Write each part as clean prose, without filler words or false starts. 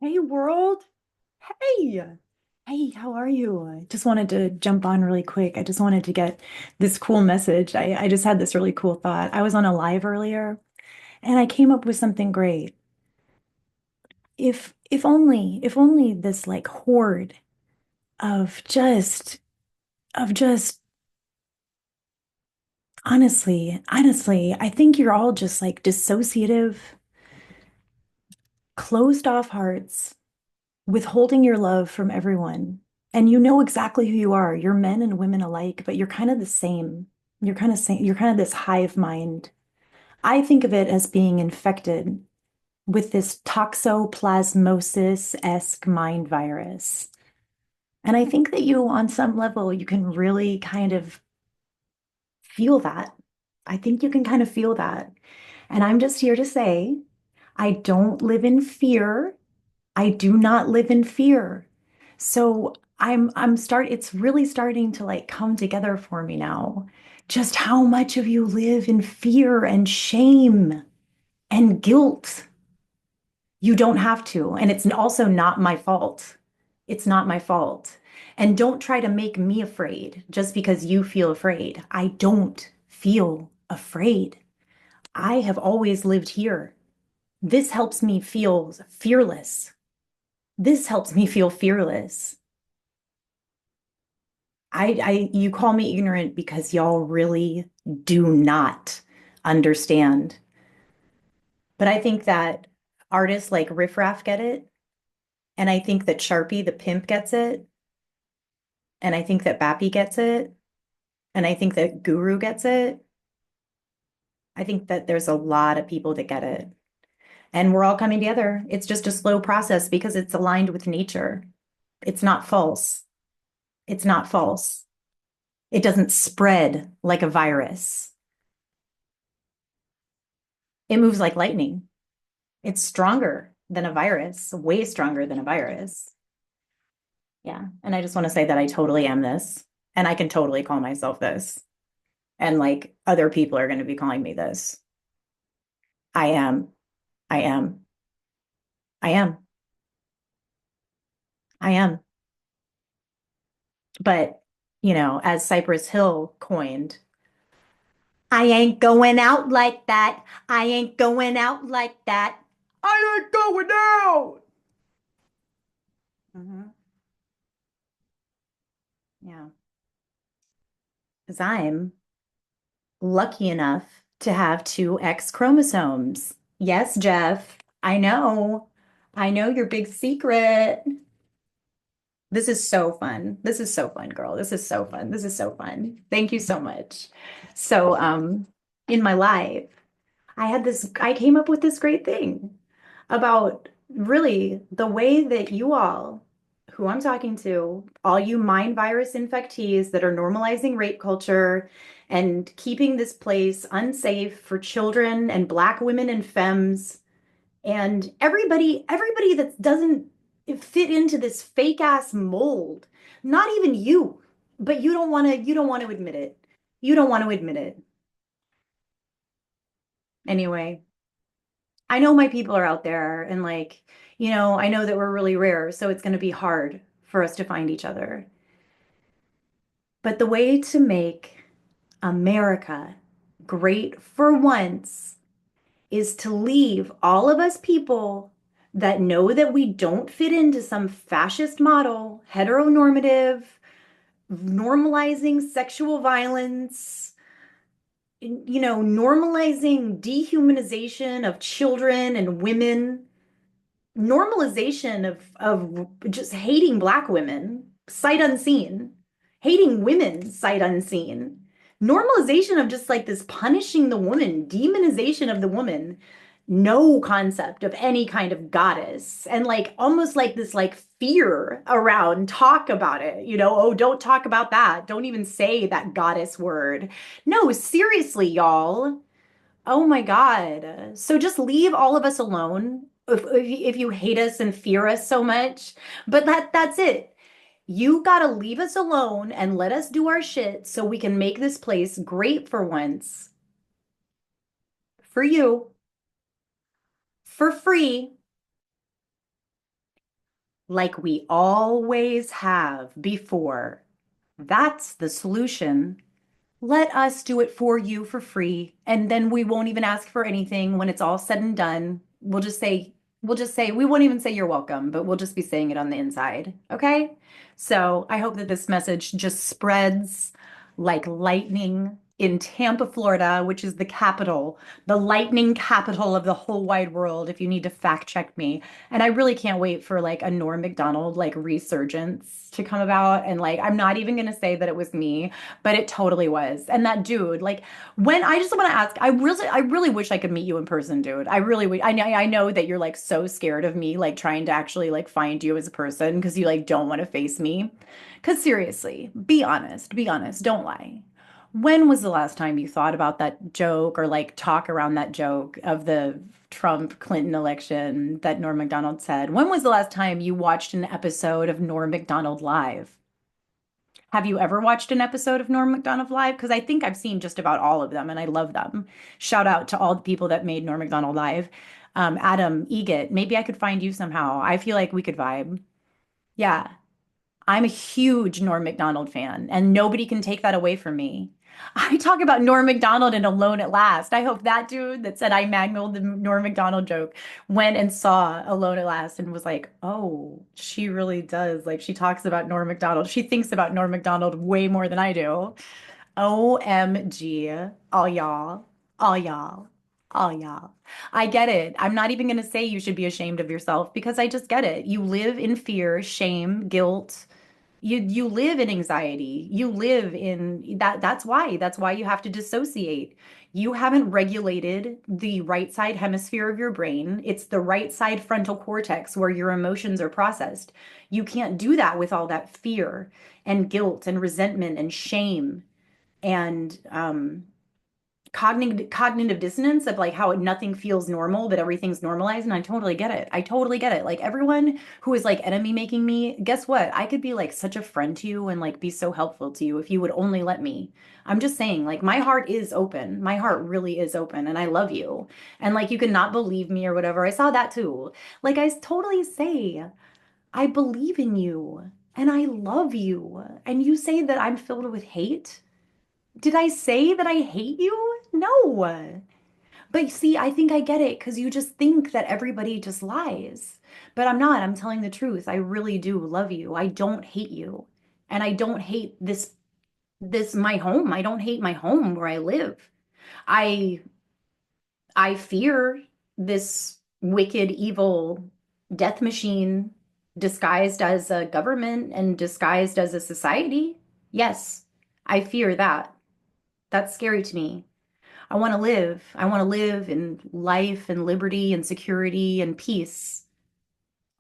Hey world. Hey. Hey, how are you? I just wanted to jump on really quick. I just wanted to get this cool message. I just had this really cool thought. I was on a live earlier and I came up with something great. If only this like horde of just honestly, I think you're all just like dissociative, closed off hearts withholding your love from everyone. And you know exactly who you are. You're men and women alike, but you're kind of the same. You're kind of this hive mind. I think of it as being infected with this toxoplasmosis-esque mind virus. And I think that you, on some level, you can really kind of feel that. I think you can kind of feel that. And I'm just here to say, I don't live in fear. I do not live in fear. So it's really starting to like come together for me now. Just how much of you live in fear and shame and guilt. You don't have to. And it's also not my fault. It's not my fault. And don't try to make me afraid just because you feel afraid. I don't feel afraid. I have always lived here. This helps me feel fearless. This helps me feel fearless. You call me ignorant because y'all really do not understand. But I think that artists like Riff Raff get it. And I think that Sharpie the pimp gets it. And I think that Bappy gets it. And I think that Guru gets it. I think that there's a lot of people that get it. And we're all coming together. It's just a slow process because it's aligned with nature. It's not false. It's not false. It doesn't spread like a virus. It moves like lightning. It's stronger than a virus, way stronger than a virus. Yeah. And I just want to say that I totally am this. And I can totally call myself this. And like other people are going to be calling me this. I am. I am. I am. I am. But, as Cypress Hill coined, I ain't going out like that. I ain't going out like that. I ain't going out. Hmm. Yeah. Because I'm lucky enough to have two X chromosomes. Yes, Jeff, I know. I know your big secret. This is so fun. This is so fun, girl. This is so fun. This is so fun. Thank you so much. So, in my life, I came up with this great thing about really the way that you all, who I'm talking to, all you mind virus infectees that are normalizing rape culture and keeping this place unsafe for children and Black women and femmes and everybody that doesn't fit into this fake ass mold. Not even you, but you don't want to admit it. You don't want to admit it. Anyway, I know my people are out there and like, I know that we're really rare, so it's going to be hard for us to find each other. But the way to make America great for once is to leave all of us people that know that we don't fit into some fascist model, heteronormative, normalizing sexual violence, normalizing dehumanization of children and women, normalization of just hating Black women, sight unseen, hating women, sight unseen, normalization of just like this punishing the woman, demonization of the woman, no concept of any kind of goddess, and like almost like this like fear around talk about it, oh, don't talk about that. Don't even say that goddess word. No, seriously, y'all. Oh my God. So just leave all of us alone if you hate us and fear us so much. But that's it. You gotta leave us alone and let us do our shit so we can make this place great for once. For you, for free, like we always have before. That's the solution. Let us do it for you for free, and then we won't even ask for anything when it's all said and done. We'll just say we won't even say you're welcome, but we'll just be saying it on the inside. Okay? So I hope that this message just spreads like lightning in Tampa, Florida, which is the lightning capital of the whole wide world, if you need to fact check me. And I really can't wait for like a Norm Macdonald like resurgence to come about. And like, I'm not even gonna say that it was me, but it totally was. And that dude, like, when I just want to ask, I really wish I could meet you in person, dude. I really, I know that you're like so scared of me, like trying to actually like find you as a person because you like don't want to face me. Because seriously, be honest, don't lie. When was the last time you thought about that joke or like talk around that joke of the Trump Clinton election that Norm Macdonald said? When was the last time you watched an episode of Norm Macdonald live? Have you ever watched an episode of Norm Macdonald Live? Because I think I've seen just about all of them and I love them. Shout out to all the people that made Norm Macdonald Live. Adam Egget, maybe I could find you somehow. I feel like we could vibe. Yeah. I'm a huge Norm Macdonald fan, and nobody can take that away from me. I talk about Norm Macdonald in Alone at Last. I hope that dude that said I manualed the Norm Macdonald joke went and saw Alone at Last and was like, oh, she really does. Like, she talks about Norm Macdonald. She thinks about Norm Macdonald way more than I do. OMG, all y'all, all y'all, all y'all. I get it. I'm not even going to say you should be ashamed of yourself because I just get it. You live in fear, shame, guilt. You live in anxiety. You live in that. That's why you have to dissociate. You haven't regulated the right side hemisphere of your brain. It's the right side frontal cortex where your emotions are processed. You can't do that with all that fear and guilt and resentment and shame and cognitive dissonance of like how nothing feels normal, but everything's normalized. And I totally get it. I totally get it. Like everyone who is like enemy making me, guess what? I could be like such a friend to you and like be so helpful to you if you would only let me. I'm just saying, like, my heart is open. My heart really is open, and I love you. And like, you could not believe me or whatever. I saw that too. Like, I totally say, I believe in you and I love you. And you say that I'm filled with hate. Did I say that I hate you? No. But see, I think I get it because you just think that everybody just lies. But I'm not. I'm telling the truth. I really do love you. I don't hate you. And I don't hate this my home. I don't hate my home where I live. I I fear this wicked, evil death machine disguised as a government and disguised as a society. Yes, I fear that. That's scary to me. I want to live. I want to live in life and liberty and security and peace,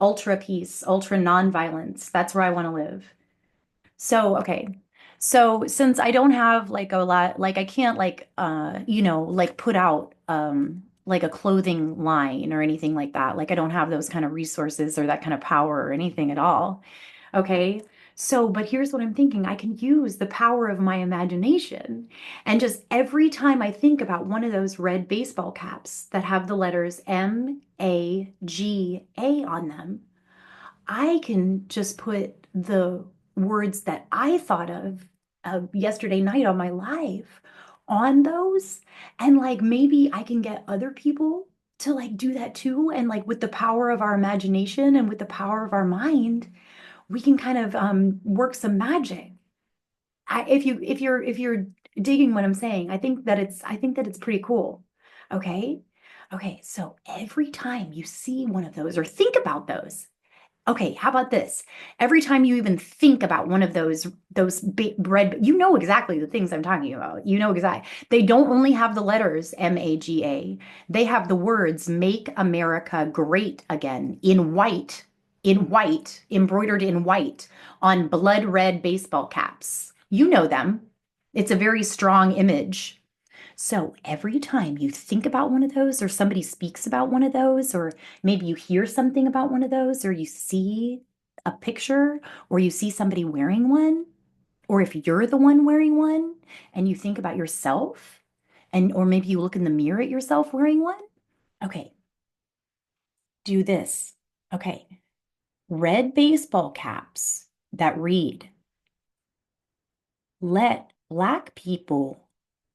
ultra nonviolence. That's where I want to live. So, okay. So since I don't have like a lot, like I can't like like put out like a clothing line or anything like that. Like I don't have those kind of resources or that kind of power or anything at all. Okay. So, but here's what I'm thinking. I can use the power of my imagination. And just every time I think about one of those red baseball caps that have the letters MAGA on them, I can just put the words that I thought of yesterday night on my live on those. And like maybe I can get other people to like do that too. And like with the power of our imagination and with the power of our mind, we can kind of work some magic. If you're digging what I'm saying, I think that it's pretty cool. Okay. Okay. So every time you see one of those or think about those, okay, how about this? Every time you even think about one of those bread, you know exactly the things I'm talking about. You know exactly. They don't only have the letters MAGA. They have the words "Make America Great Again" in white, embroidered in white on blood red baseball caps. You know them. It's a very strong image. So every time you think about one of those, or somebody speaks about one of those, or maybe you hear something about one of those, or you see a picture, or you see somebody wearing one, or if you're the one wearing one and you think about yourself, and or maybe you look in the mirror at yourself wearing one, okay, do this. Okay. red baseball caps that read, "Let Black people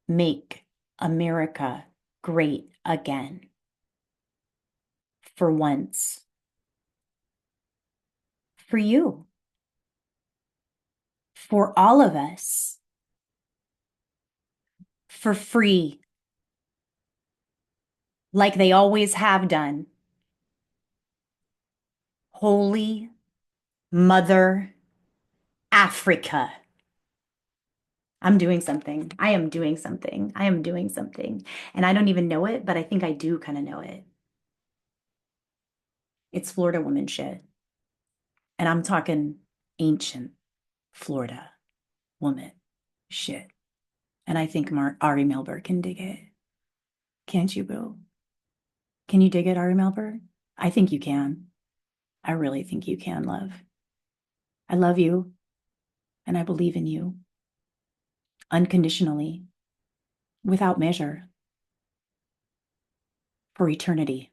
make America great again." For once. For you. For all of us. For free. Like they always have done. Holy Mother Africa. I'm doing something. I am doing something. I am doing something. And I don't even know it, but I think I do kind of know it. It's Florida woman shit. And I'm talking ancient Florida woman shit. And I think Ari Melber can dig it. Can't you, boo? Can you dig it, Ari Melber? I think you can. I really think you can, love. I love you, and I believe in you unconditionally, without measure, for eternity.